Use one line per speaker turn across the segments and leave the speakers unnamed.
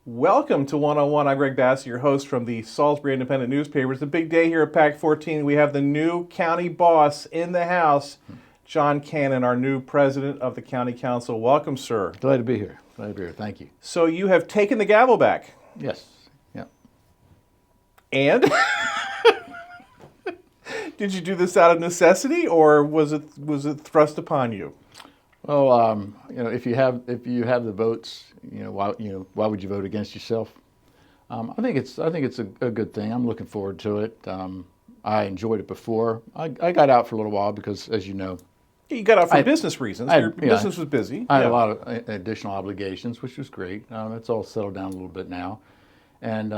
Welcome to One on One. I'm Greg Bassey, your host from the Salisbury Independent newspaper. It's a big day here at PAC 14. We have the new county boss in the house, John Cannon, our new president of the county council. Welcome, sir.
Glad to be here. Glad to be here. Thank you.
So you have taken the gavel back.
Yes. Yeah.
And did you do this out of necessity, or was it thrust upon you?
Well, if you have the votes, why would you vote against yourself? I think it's a good thing. I'm looking forward to it. I enjoyed it before. I got out for a little while because, as you know,
You got out for business reasons. Your business was busy.
I had a lot of additional obligations, which was great. It's all settled down a little bit now, and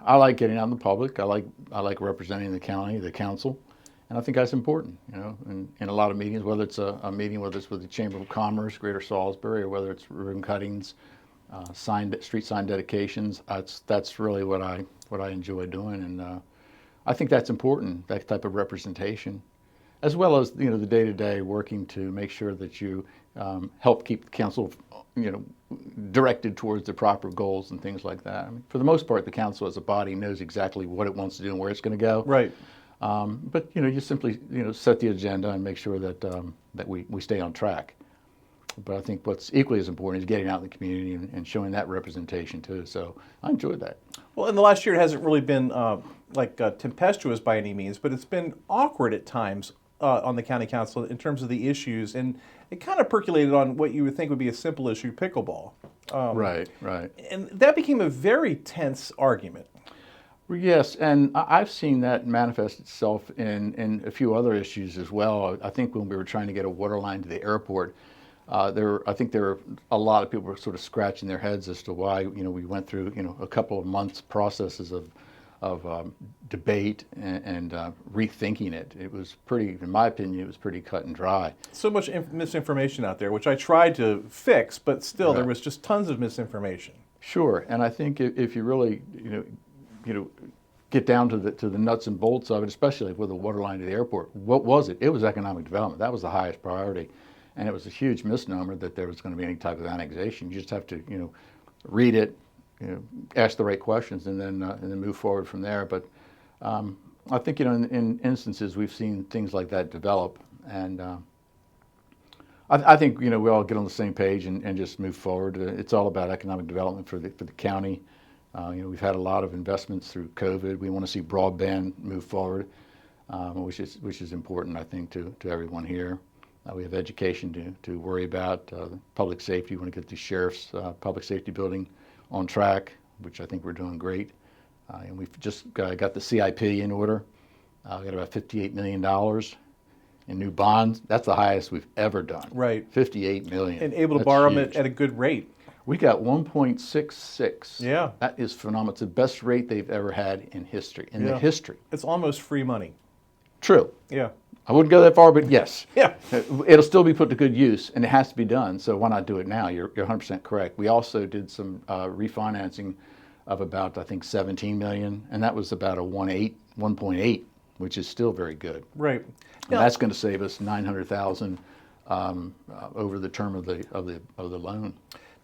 I like getting out in the public. I like representing the county, the council. And I think that's important, in a lot of meetings, whether it's a meeting, whether it's with the Chamber of Commerce, Greater Salisbury, or whether it's ribbon cuttings, street sign dedications. That's really what I enjoy doing, and I think that's important, that type of representation, as well as the day-to-day working to make sure that you help keep the council, directed towards the proper goals and things like that. I mean, for the most part, the council as a body knows exactly what it wants to do and where it's going to go.
Right.
But you simply set the agenda and make sure that we stay on track. But I think what's equally as important is getting out in the community and showing that representation too. So I enjoyed that.
Well, in the last year, it hasn't really been tempestuous by any means, but it's been awkward at times on the county council in terms of the issues, and it kind of percolated on what you would think would be a simple issue, pickleball.
Right.
And that became a very tense argument.
Yes, and I've seen that manifest itself in a few other issues as well. I think when we were trying to get a water line to the airport, I think there were a lot of people were sort of scratching their heads as to why we went through a couple of months processes of debate and rethinking it. It was pretty, in my opinion, it was pretty cut and dry.
So much misinformation out there, which I tried to fix, but still there was just tons of misinformation.
Sure, and I think if you really get down to the nuts and bolts of it, especially with the water line to the airport. What was it? It was economic development. That was the highest priority, and it was a huge misnomer that there was going to be any type of annexation. You just have to, read it, ask the right questions, and then move forward from there. But I think in instances we've seen things like that develop, and I think we all get on the same page and just move forward. It's all about economic development for the county. We've had a lot of investments through COVID. We want to see broadband move forward, which is important, I think, to everyone here. We have education to worry about, public safety. We want to get the sheriff's public safety building on track, which I think we're doing great. And we've just got the CIP in order. We got about $58 million in new bonds. That's the highest we've ever done.
Right.
$58 million.
And able to borrow them at a good rate.
We got 1.66.
Yeah.
That is phenomenal. It's the best rate they've ever had in history, the history.
It's almost free money.
True.
Yeah.
I wouldn't go that far, but yes.
Yeah.
It'll still be put to good use, and it has to be done, so why not do it now? You're 100% correct. We also did some refinancing of about, I think, $17 million, and that was about a 1.8, which is still very good.
Right.
And that's going to save us $900,000 over the term of the loan.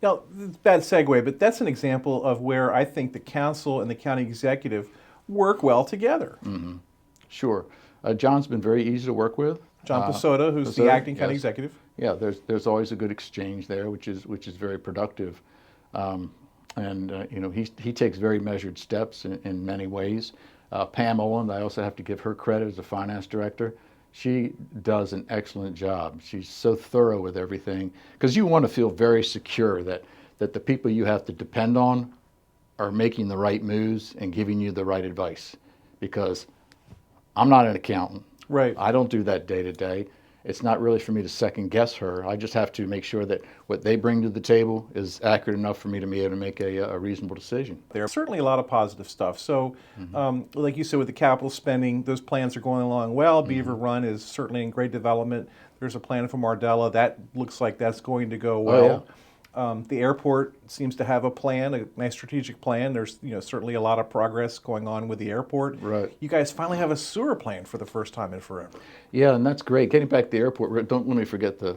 Now, it's a bad segue, but that's an example of where I think the council and the county executive work well together.
Mm-hmm. Sure. John's been very easy to work with.
John Pasota, who's the acting county executive.
Yeah, there's always a good exchange there, which is very productive. He takes very measured steps in many ways. Pam Oland, I also have to give her credit as a finance director. She does an excellent job. She's so thorough with everything, because you want to feel very secure that the people you have to depend on are making the right moves and giving you the right advice. Because I'm not an accountant.
Right.
I don't do that day to day. It's not really for me to second guess her. I just have to make sure that what they bring to the table is accurate enough for me to be able to make a reasonable decision.
There's certainly a lot of positive stuff. So, like you said, with the capital spending, those plans are going along well. Beaver Run is certainly in great development. There's a plan for Mardella. That looks like that's going to go well.
Oh, yeah.
The airport seems to have a plan, a nice strategic plan. There's certainly a lot of progress going on with the airport.
Right.
You guys finally have a sewer plan for the first time in forever.
Yeah, and that's great. Getting back to the airport, don't let me forget the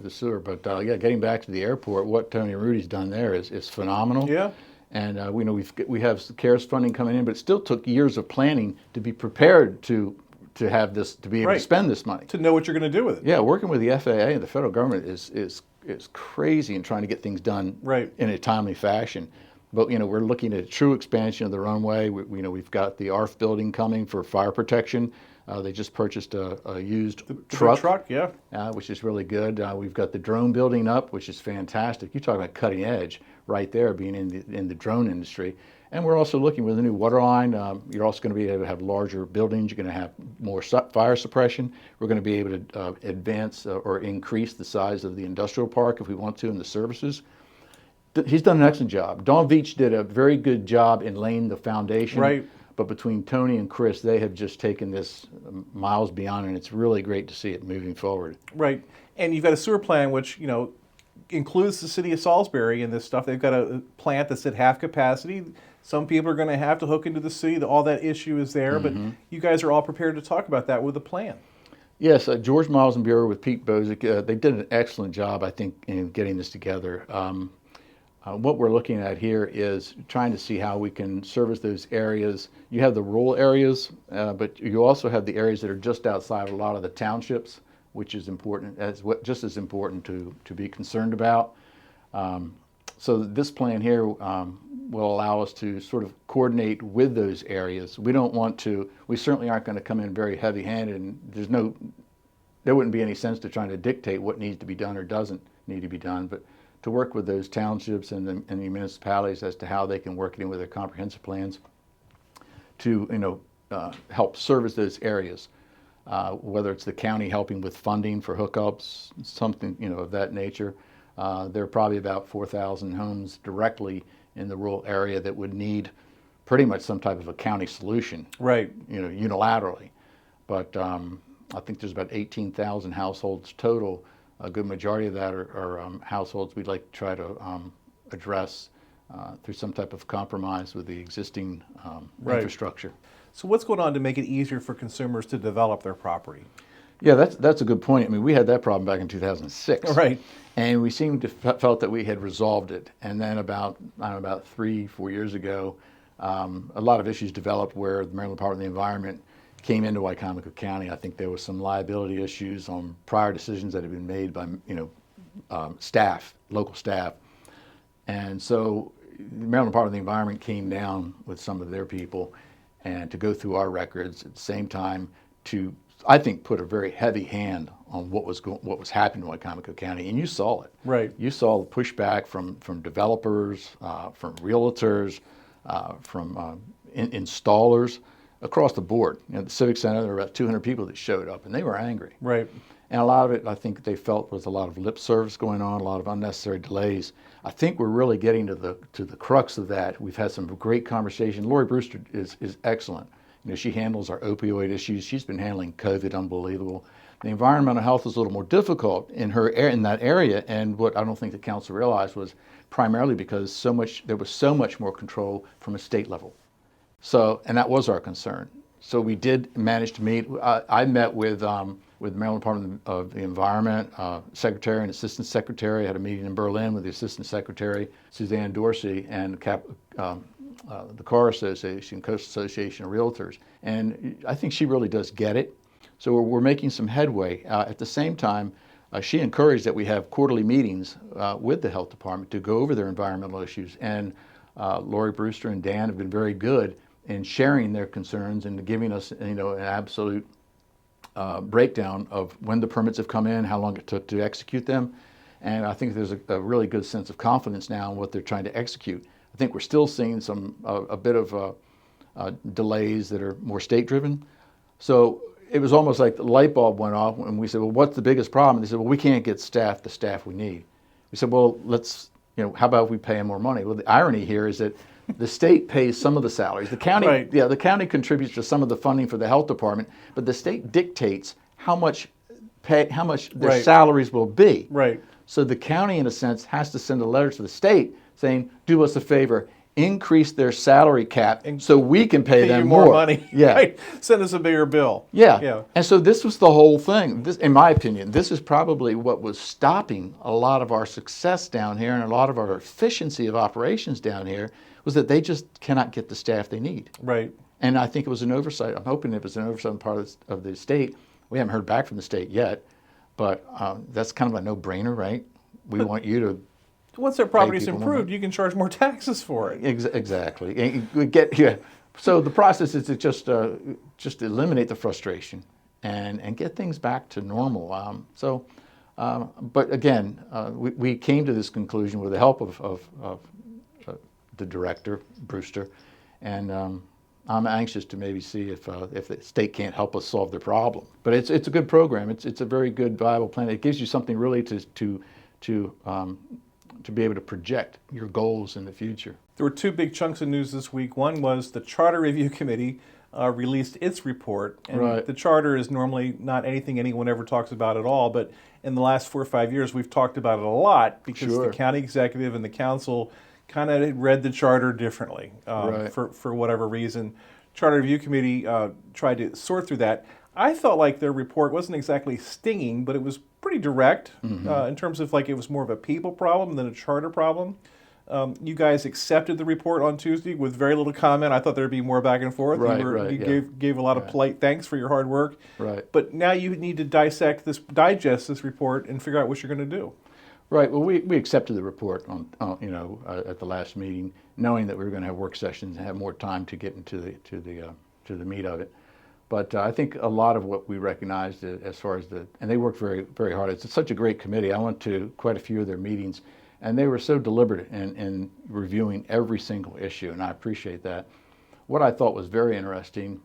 sewer, but getting back to the airport, what Tony Rudy's done there is phenomenal.
Yeah.
And we know we have CARES funding coming in, but it still took years of planning to be prepared to have this, to be able to spend this money.
To know what you're going to do with it.
Yeah, working with the FAA and the federal government is crazy in trying to get things done in a timely fashion. But we're looking at a true expansion of the runway. We've got the ARF building coming for fire protection. They just purchased a used truck, which is really good. We've got the drone building up, which is fantastic. You talk about cutting edge right there, being in the drone industry. And we're also looking with a new water line. You're also going to be able to have larger buildings. You're going to have more fire suppression. We're going to be able to advance or increase the size of the industrial park if we want to, and the services. He's done an excellent job. Don Veach did a very good job in laying the foundation.
Right.
But between Tony and Chris, they have just taken this miles beyond, and it's really great to see it moving forward.
Right. And you've got a sewer plan which, includes the city of Salisbury in this stuff. They've got a plant that's at half capacity. Some people are going to have to hook into the city. All that issue is there, but you guys are all prepared to talk about that with a plan.
Yes, George Miles and Bureau with Pete Bozick, they did an excellent job, I think, in getting this together. What we're looking at here is trying to see how we can service those areas. You have the rural areas, but you also have the areas that are just outside of a lot of the townships, which is important, just as important to be concerned about. So this plan here will allow us to sort of coordinate with those areas. We certainly aren't going to come in very heavy-handed, and there wouldn't be any sense to trying to dictate what needs to be done or doesn't need to be done, but to work with those townships and the municipalities as to how they can work it in with their comprehensive plans to help service those areas, whether it's the county helping with funding for hookups, something of that nature. There are probably about 4,000 homes directly in the rural area that would need pretty much some type of a county solution, unilaterally. But I think there's about 18,000 households total. A good majority of that are households we'd like to try to address through some type of compromise with the existing infrastructure.
So what's going on to make it easier for consumers to develop their property?
Yeah, that's a good point. I mean, we had that problem back in 2006.
Right.
And we seemed to felt that we had resolved it. And then about 3-4 years ago, a lot of issues developed where the Maryland Department of the Environment came into Wicomico County. I think there was some liability issues on prior decisions that had been made by staff, local staff. And so the Maryland Department of the Environment came down with some of their people and to go through our records at the same time to, I think, put a very heavy hand on what was happening in Wicomico County, and you saw it.
Right.
You saw the pushback from developers, from realtors, from installers across the board. The Civic Center, there were about 200 people that showed up, and they were angry.
Right.
And a lot of it, I think, they felt was a lot of lip service going on, a lot of unnecessary delays. I think we're really getting to the crux of that. We've had some great conversation. Lori Brewster is excellent. She handles our opioid issues. She's been handling COVID, unbelievable. The environmental health is a little more difficult in that area, and what I don't think the council realized was primarily because there was so much more control from a state level. So, and that was our concern. So we did manage to meet. I met with the Maryland Department of the Environment Secretary and Assistant Secretary. I had a meeting in Berlin with the Assistant Secretary, Suzanne Dorsey, and the Car Association, Coast Association of Realtors. And I think she really does get it. So we're making some headway. At the same time, she encouraged that we have quarterly meetings with the health department to go over their environmental issues. And Lori Brewster and Dan have been very good in sharing their concerns and giving us, an absolute breakdown of when the permits have come in, how long it took to execute them. And I think there's a really good sense of confidence now in what they're trying to execute. I think we're still seeing a bit of delays that are more state-driven. So it was almost like the light bulb went off when we said, well, what's the biggest problem? And they said, well, we can't get the staff we need. We said, well, how about if we pay them more money? Well, the irony here is that the state pays some of the salaries. The county, the county contributes to some of the funding for the health department, but the state dictates how much their salaries will be.
Right.
So the county, in a sense, has to send a letter to the state saying, do us a favor, increase their salary cap
And
so we can pay
pay
them
you more money.
Yeah.
Right. Send us a bigger bill.
Yeah.
Yeah.
And so this was the whole thing. This, in my opinion, this is probably what was stopping a lot of our success down here and a lot of our efficiency of operations down here was that they just cannot get the staff they need.
Right.
And I think it was an oversight. I'm hoping it was an oversight on the part of the state. We haven't heard back from the state yet, but that's kind of a no-brainer, right? We want you to
Once their property's
people more
improved,
money.
you can charge more taxes for it.
Exactly. And we get yeah. So the process is to just eliminate the frustration and get things back to normal. But again, we came to this conclusion with the help of the director, Brewster, and I'm anxious to maybe see if the state can't help us solve the problem. But it's a good program. It's a very good, viable plan. It gives you something really to be able to project your goals in the future.
There were two big chunks of news this week. One was the Charter Review Committee released its report. And
Right.
the charter is normally not anything anyone ever talks about at all, but in the last 4 or 5 years, we've talked about it a lot because
Sure.
the county executive and the council kind of read the charter differently
Right.
for whatever reason. Charter Review Committee tried to sort through that. I felt like their report wasn't exactly stinging, but it was pretty direct in terms of like it was more of a people problem than a charter problem. You guys accepted the report on Tuesday with very little comment. I thought there'd be more back and forth.
Right,
You
yeah.
gave a lot of polite thanks for your hard work.
Right.
But now you need to digest this report and figure out what you're going to do.
Right. Well, we accepted the report at the last meeting, knowing that we were going to have work sessions and have more time to get into the meat of it. But I think a lot of what we recognized as far as and they worked very, very hard. It's such a great committee. I went to quite a few of their meetings, and they were so deliberate in reviewing every single issue, and I appreciate that. What I thought was very interesting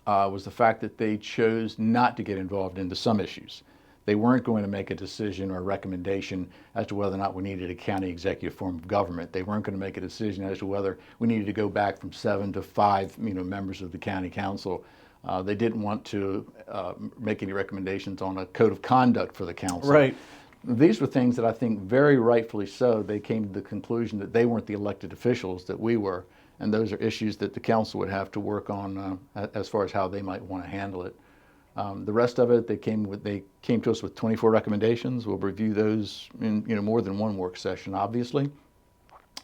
was the fact that they chose not to get involved into some issues. They weren't going to make a decision or a recommendation as to whether or not we needed a county executive form of government. They weren't going to make a decision as to whether we needed to go back from 7 to 5, members of the county council. They didn't want to make any recommendations on a code of conduct for the council.
Right.
These were things that I think very rightfully so, they came to the conclusion that they weren't the elected officials, that we were. And those are issues that the council would have to work on as far as how they might want to handle it. The rest of it, they came to us with 24 recommendations. We'll review those in more than one work session, obviously,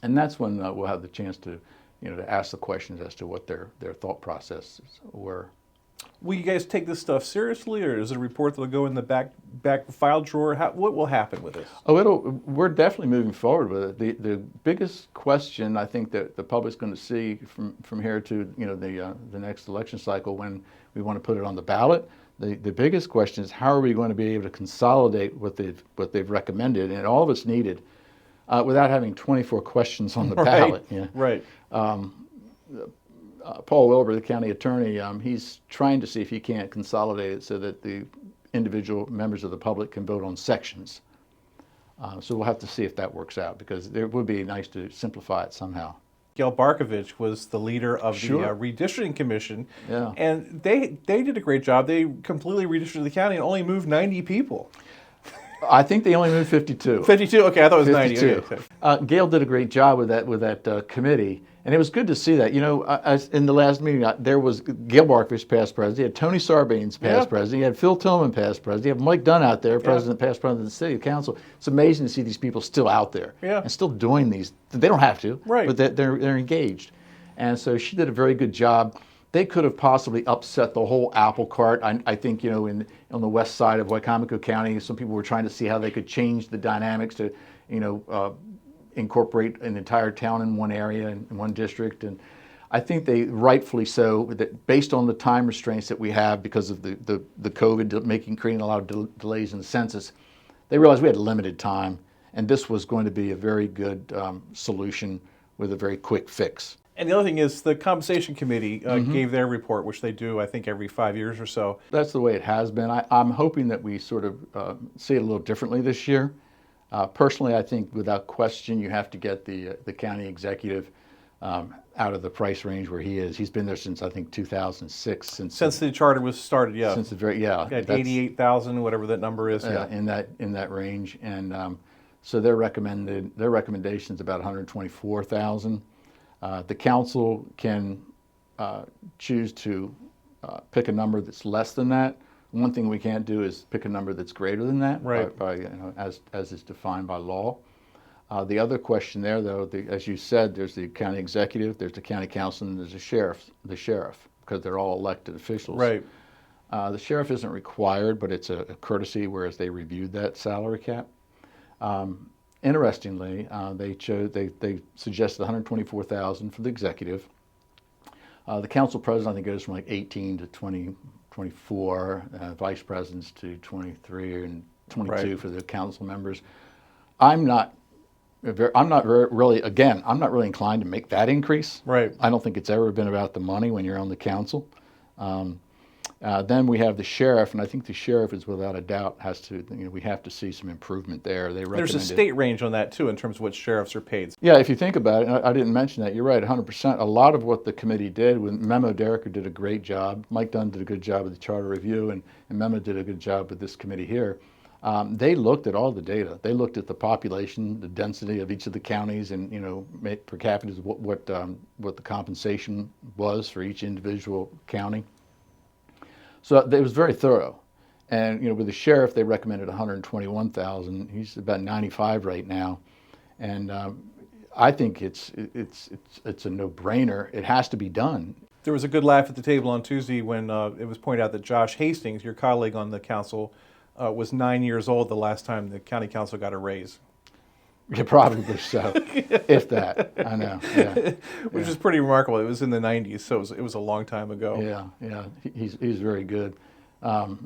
and that's when we'll have the chance to to ask the questions as to what their thought processes were.
Will you guys take this stuff seriously, or is it a report that'll go in the back file drawer? What will happen with this?
We're definitely moving forward with it. The biggest question I think that the public's going to see from here to the next election cycle when we want to put it on the ballot. The biggest question is how are we going to be able to consolidate what they've recommended, and all of it's needed without having 24 questions on the ballot. Yeah.
Right.
Paul Wilbur, the county attorney, he's trying to see if he can't consolidate it so that the individual members of the public can vote on sections. So we'll have to see if that works out, because it would be nice to simplify it somehow.
Gail Barkovich was the leader of
Sure.
the redistricting commission,
Yeah.
and they did a great job. They completely redistricted the county and only moved 90 people.
I think they only moved 52.
52? Okay, I thought it was
52.
90. Okay.
Gail did a great job with that committee, and it was good to see that. As in the last meeting, there was Gail Barkovich, past president. You had Tony Sarbanes, past
Yeah.
president. You had Phil Tillman, past president. You have Mike Dunn out there, past president of the city council. It's amazing to see these people still out there and still doing these. They don't have to,
Right.
but they're engaged, and so she did a very good job. They could have possibly upset the whole apple cart. I think, on the west side of Wicomico County, some people were trying to see how they could change the dynamics to, incorporate an entire town in one area, in one district. And I think they rightfully so, that based on the time restraints that we have because of the COVID creating a lot of delays in the census, they realized we had limited time, and this was going to be a very good solution with a very quick fix.
And the other thing is the compensation committee gave their report, which they do, I think, every 5 years or so.
That's the way it has been. I'm hoping that we sort of see it a little differently this year. Personally, I think without question you have to get the county executive out of the price range where he is. He's been there since, I think, 2006.
Since the charter was started, yeah.
Since the very, yeah.
At 88,000, whatever that number is. Yeah.
In that range. And so their recommendation is about 124,000. The council can choose to pick a number that's less than that. One thing we can't do is pick a number that's greater than that,
Right.
as is defined by law. The other question there, though, as you said, there's the county executive, there's the county council, and there's the sheriff, because they're all elected officials.
Right.
The sheriff isn't required, but it's a courtesy, whereas they reviewed that salary cap. Interestingly, they suggested 124,000 for the executive. The council president, I think, goes from like 18 to 24, vice presidents to 23 and 22
Right.
for the council members. I'm not really inclined to make that increase.
Right.
I don't think it's ever been about the money when you're on the council. Then we have the sheriff, and I think the sheriff is without a doubt we have to see some improvement there. They
There's a
recommended-
state range on that too in terms of what sheriffs are paid.
Yeah, if you think about it, and I didn't mention that, you're right, 100%. A lot of what the committee did, when Memo Derricker did a great job, Mike Dunn did a good job with the charter review, and Memo did a good job with this committee here. They looked at all the data. They looked at the population, the density of each of the counties, and per capita what the compensation was for each individual county. So it was very thorough. And with the sheriff, they recommended 121,000. He's about 95 right now, and I think it's a no-brainer. It has to be done.
There was a good laugh at the table on Tuesday when it was pointed out that Josh Hastings, your colleague on the council, was 9 years old the last time the county council got a raise.
Yeah, probably so, if that. I know. Yeah.
Which is pretty remarkable. It was in the 90s, so it was a long time ago.
Yeah. He's very good.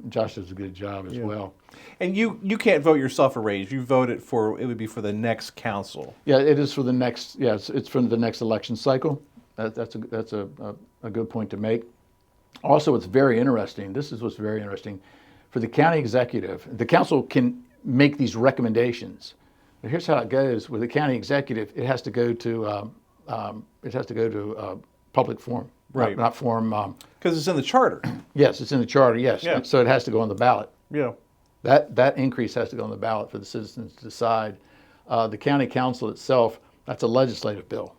Josh does a good job as well.
And you can't vote yourself a raise. You vote it would be for the next council.
Yeah, it is for the next. Yeah, it's for the next election cycle. That's a good point to make. Also, it's very interesting. This is what's very interesting. For the county executive, the council can make these recommendations. But here's how it goes. With the county executive, it has to go to public forum,
Right?
Not forum.
Because it's in the charter.
Yes, it's in the charter. Yes,
Yeah.
So it has to go on the ballot.
Yeah.
That increase has to go on the ballot for the citizens to decide. The county council itself, that's a legislative bill.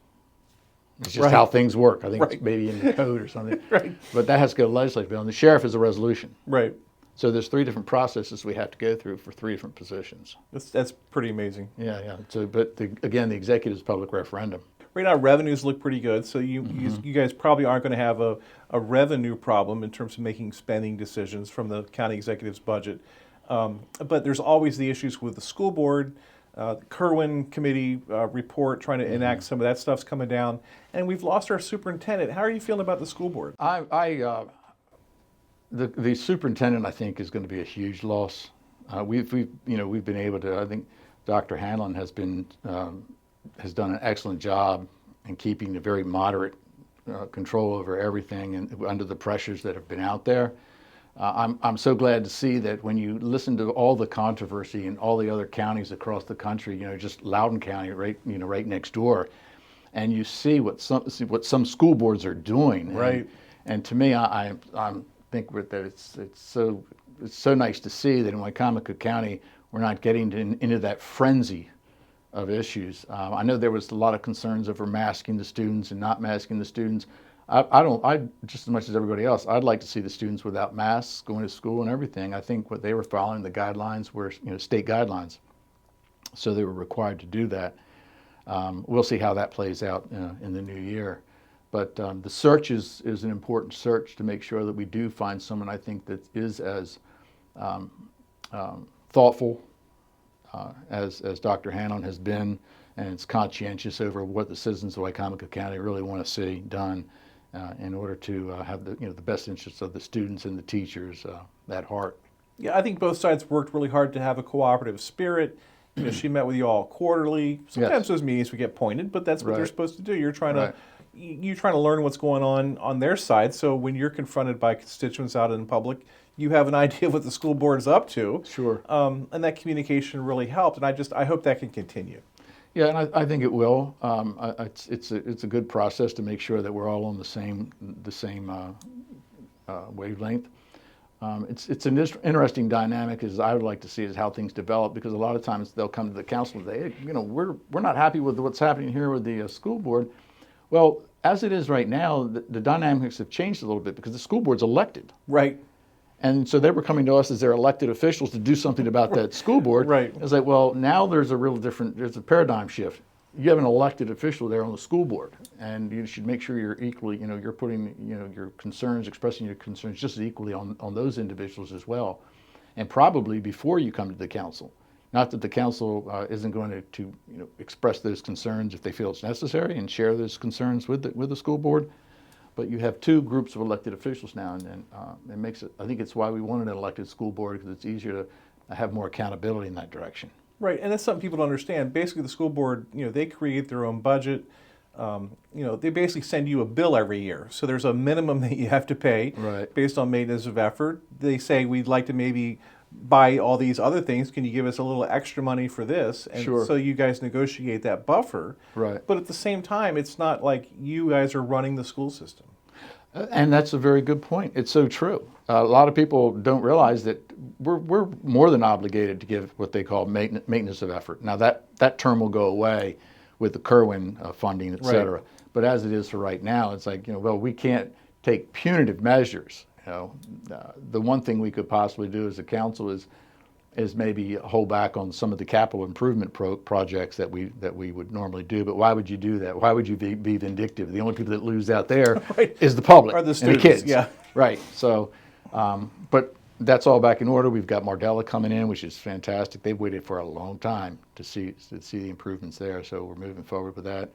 It's just
Right.
how things work. I think
Right.
it's maybe in the code or something.
Right.
But that has to go to legislative bill. And the sheriff is a resolution.
Right.
So there's 3 different processes we have to go through for 3 different positions.
That's pretty amazing.
Yeah. So, but again, the executive is public referendum.
Right now, revenues look pretty good, so you guys probably aren't going to have a revenue problem in terms of making spending decisions from the county executive's budget. But there's always the issues with the school board, the Kerwin committee report trying to enact some of that stuff's coming down, and we've lost our superintendent. How are you feeling about the school board?
The superintendent, I think, is going to be a huge loss. We've been able to. I think Dr. Hanlon has done an excellent job in keeping a very moderate control over everything and under the pressures that have been out there. I'm so glad to see that when you listen to all the controversy in all the other counties across the country, just Loudoun County, right next door, and you see what some school boards are doing.
Right.
And to me, I think that it's so nice to see that in Wicomico County we're not getting into that frenzy of issues. I know there was a lot of concerns over masking the students and not masking the students. I just as much as everybody else, I'd like to see the students without masks going to school and everything. I think what they were following, the guidelines were state guidelines, so they were required to do that. We'll see how that plays out in the new year. But the search is an important search to make sure that we do find someone, I think, that is as thoughtful as Dr. Hanlon has been, and is conscientious over what the citizens of Wicomico County really want to see done in order to have the best interests of the students and the teachers at heart.
Yeah, I think both sides worked really hard to have a cooperative spirit. She met with you all quarterly. Sometimes those meetings would get pointed, but that's what they're supposed to do. You're trying to learn what's going on their side. So when you're confronted by constituents out in public, you have an idea of what the school board is up to.
Sure.
And that communication really helped. And I hope that can continue.
Yeah, and I think it will. It's a good process to make sure that we're all on the same wavelength. It's an interesting dynamic, as I would like to see, is how things develop, because a lot of times they'll come to the council and say, hey, we're not happy with what's happening here with the school board. Well, as it is right now, the dynamics have changed a little bit because the school board's elected.
Right.
And so they were coming to us as their elected officials to do something about that school board.
Right.
It's like, well, now there's a paradigm shift. You have an elected official there on the school board, and you should make sure you're equally, you're putting, your concerns, expressing your concerns just as equally on those individuals as well. And probably before you come to the council. Not that the council isn't going to express those concerns if they feel it's necessary and share those concerns with the school board. But you have two groups of elected officials now, and it makes it. I think it's why we wanted an elected school board, because it's easier to have more accountability in that direction.
Right, and that's something people don't understand. Basically, the school board, they create their own budget. They basically send you a bill every year. So there's a minimum that you have to pay
Right.
based on maintenance of effort. They say, we'd like to maybe buy all these other things. Can you give us a little extra money for this? And
Sure.
so you guys negotiate that buffer.
Right.
But at the same time, it's not like you guys are running the school system.
And that's a very good point. It's so true. A lot of people don't realize that we're more than obligated to give what they call maintenance of effort. Now that term will go away with the Kerwin funding, et cetera.
Right.
But as it is for right now, it's like, well, we can't take punitive measures. The one thing we could possibly do as a council is maybe hold back on some of the capital improvement projects that we would normally do. But why would you do that? Why would you be vindictive? The only people that lose out there
Right.
is the public
Or the
and
students,
the kids.
yeah.
Right. So, but that's all back in order. We've got Mardella coming in, which is fantastic. They've waited for a long time to see the improvements there. So we're moving forward with that.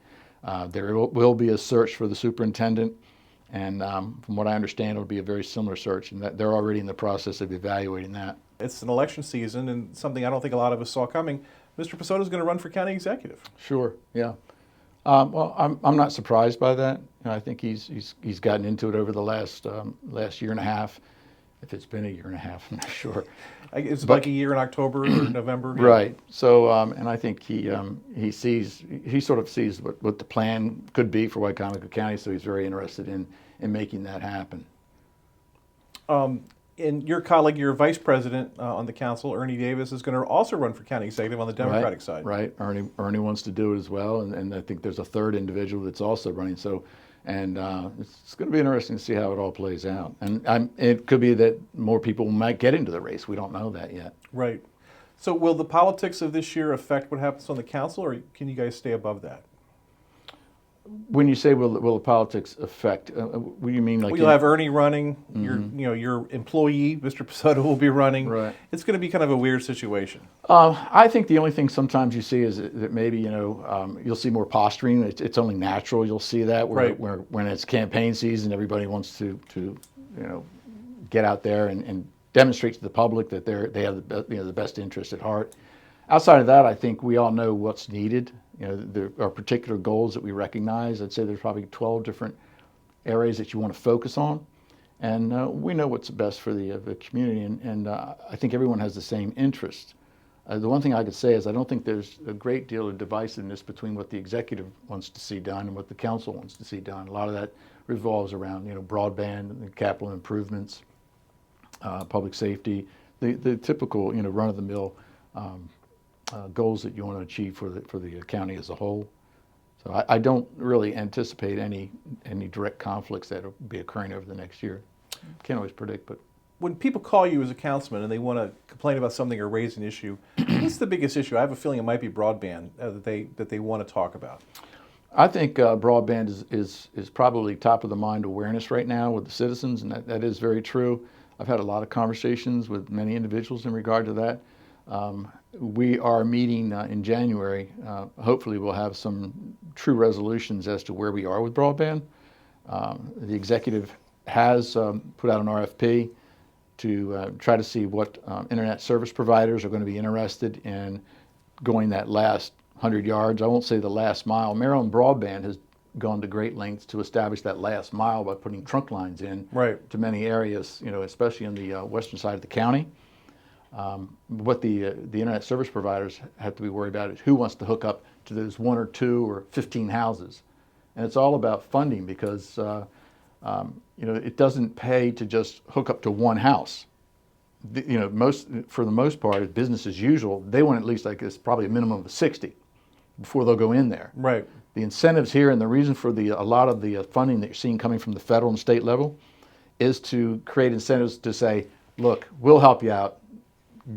There will be a search for the superintendent. And from what I understand, it'll be a very similar search, and that they're already in the process of evaluating that.
It's an election season, and something I don't think a lot of us saw coming. Mr. Pessotto is going to run for county executive.
Sure, yeah. Well, I'm not surprised by that. I think he's gotten into it over the last year and a half. If it's been a year and a half, I'm not sure.
It's like a year in October or November.
Right. So, and I think he sort of sees what the plan could be for Wicomico County. So he's very interested in making that happen.
And your colleague, your vice president on the council, Ernie Davis, is going to also run for county executive on the Democratic side.
Right. Ernie wants to do it as well, and I think there's a third individual that's also running. So, and it's going to be interesting to see how it all plays out. And it could be that more people might get into the race. We don't know that yet.
Right. So will the politics of this year affect what happens on the council, or can you guys stay above that?
When you say will the politics affect, what do you mean? Like
Well, you'll have Ernie running. Your employee, Mr. Pessotto, will be running.
Right.
It's going to be kind of a weird situation.
I think the only thing sometimes you see is that maybe you'll see more posturing. It's only natural. You'll see that where when it's campaign season, everybody wants to get out there and demonstrate to the public that they have the best interest at heart. Outside of that, I think we all know what's needed. There are particular goals that we recognize. I'd say there's probably 12 different areas that you want to focus on, and we know what's best for the community. And I think everyone has the same interest. The one thing I could say is I don't think there's a great deal of divisiveness between what the executive wants to see done and what the council wants to see done. A lot of that revolves around broadband and capital improvements, public safety, the typical run-of-the-mill goals that you want to achieve for the county as a whole. So I don't really anticipate any direct conflicts that will be occurring over the next year. Can't always predict, but
When people call you as a councilman and they want to complain about something or raise an issue, what's the biggest issue? I have a feeling it might be broadband that they want to talk about.
I think broadband is probably top of the mind awareness right now with the citizens, and that is very true. I've had a lot of conversations with many individuals in regard to that. We are meeting in January. Hopefully we'll have some true resolutions as to where we are with broadband. The executive has put out an RFP to try to see what internet service providers are going to be interested in going that last 100 yards. I won't say the last mile. Maryland Broadband has gone to great lengths to establish that last mile by putting trunk lines in to many areas, especially in the western side of the county. What the internet service providers have to be worried about is who wants to hook up to those 1 or 2 or 15 houses. And it's all about funding because it doesn't pay to just hook up to one house. For the most part, business as usual, they want at least probably a minimum of 60. before they'll go in there.
Right.
The incentives here and the reason for a lot of the funding that you're seeing coming from the federal and state level is to create incentives to say, look, we'll help you out.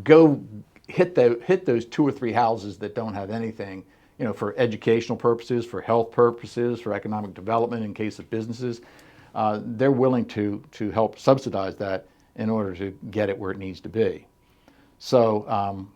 Go hit those 2 or 3 houses that don't have anything, for educational purposes, for health purposes, for economic development in case of businesses. They're willing to help subsidize that in order to get it where it needs to be. So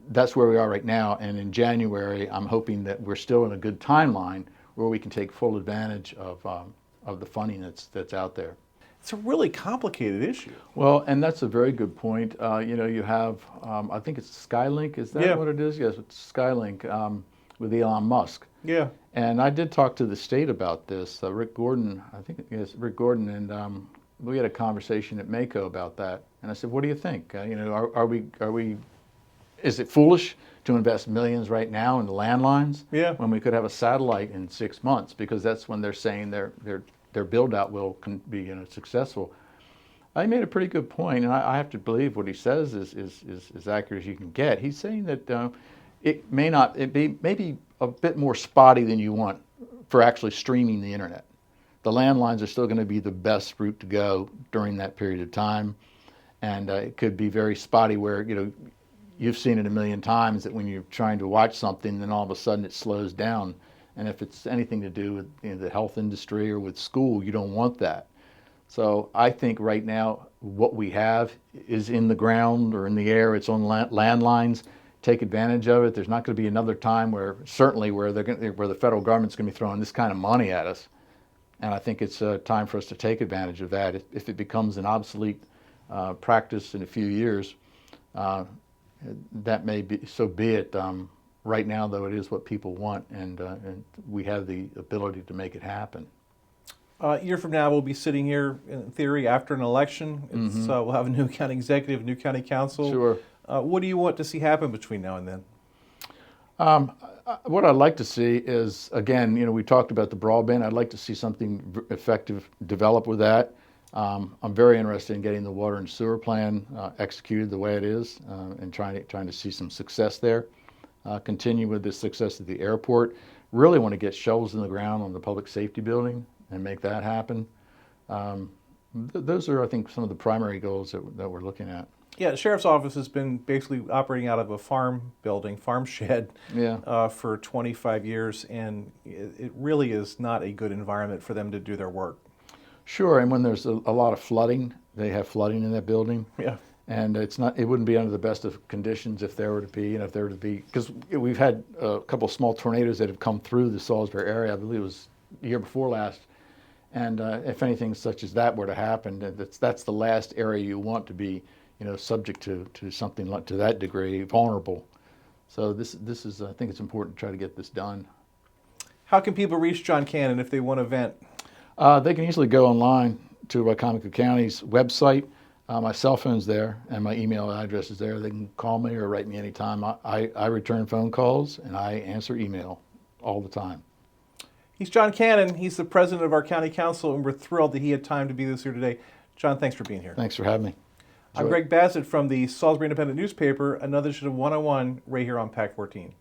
that's where we are right now. And in January, I'm hoping that we're still in a good timeline where we can take full advantage of the funding that's out there.
It's a really complicated issue.
Well, and that's a very good point. You have, I think it's Skylink, is that what it is? Yes, it's Skylink with Elon Musk.
Yeah.
And I did talk to the state about this, Rick Gordon, I think it is Rick Gordon, and we had a conversation at Mako about that. And I said, what do you think? Is it foolish to invest millions right now in the landlines when we could have a satellite in 6 months? Because that's when they're saying their build out will be successful. I made a pretty good point, and I have to believe what he says is as accurate as you can get. He's saying that it may be a bit more spotty than you want for actually streaming the internet. The landlines are still going to be the best route to go during that period of time, and it could be very spotty where you've seen it a million times that when you're trying to watch something, then all of a sudden it slows down. And if it's anything to do with the health industry or with school, you don't want that. So I think right now what we have is in the ground or in the air. It's on landlines. Take advantage of it. There's not going to be another time where the federal government's going to be throwing this kind of money at us. And I think it's time for us to take advantage of that. If it becomes an obsolete practice in a few years, that may be, so be it. Right now, though, it is what people want, and we have the ability to make it happen.
A year from now, we'll be sitting here, in theory, after an election. We'll have a new county executive, new county council.
Sure.
What do you want to see happen between now and then?
What I'd like to see is, again, we talked about the broadband. I'd like to see something effective develop with that. I'm very interested in getting the water and sewer plan executed the way it is, and trying to see some success there. Continue with the success of the airport. Really want to get shovels in the ground on the public safety building and make that happen. Those are, I think, some of the primary goals that we're looking at.
Yeah, the sheriff's office has been basically operating out of a farm shed, for 25 years, and it really is not a good environment for them to do their work.
Sure, and when there's a lot of flooding, they have flooding in that building.
Yeah.
And it wouldn't be under the best of conditions if there were to be, because we've had a couple of small tornadoes that have come through the Salisbury area. I believe it was the year before last. And if anything such as that were to happen, that's the last area you want to be, subject to something like to that degree, vulnerable. So this is, I think it's important to try to get this done.
How can people reach John Cannon if they want to vent?
They can easily go online to Wicomico County's website. My cell phone's there, and my email address is there. They can call me or write me anytime. I return phone calls, and I answer email all the time.
He's John Cannon. He's the president of our county council, and we're thrilled that he had time to be with us here today. John, thanks for being here.
Thanks for having me.
I'm Greg Bassett from the Salisbury Independent newspaper, another edition of 101 right here on PAC 14.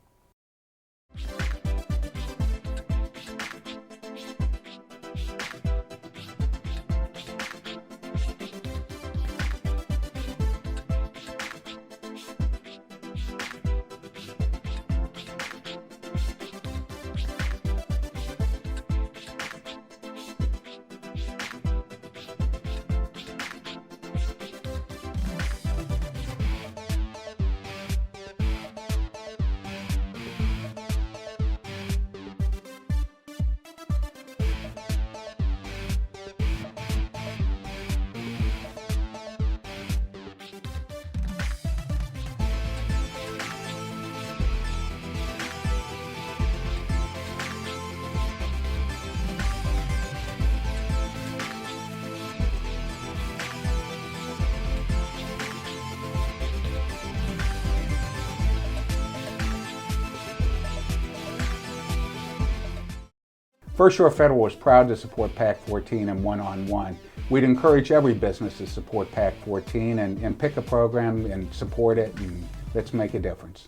First Shore Federal is proud to support PAC 14 and one-on-one. We'd encourage every business to support PAC 14 and pick a program and support it, and let's make a difference.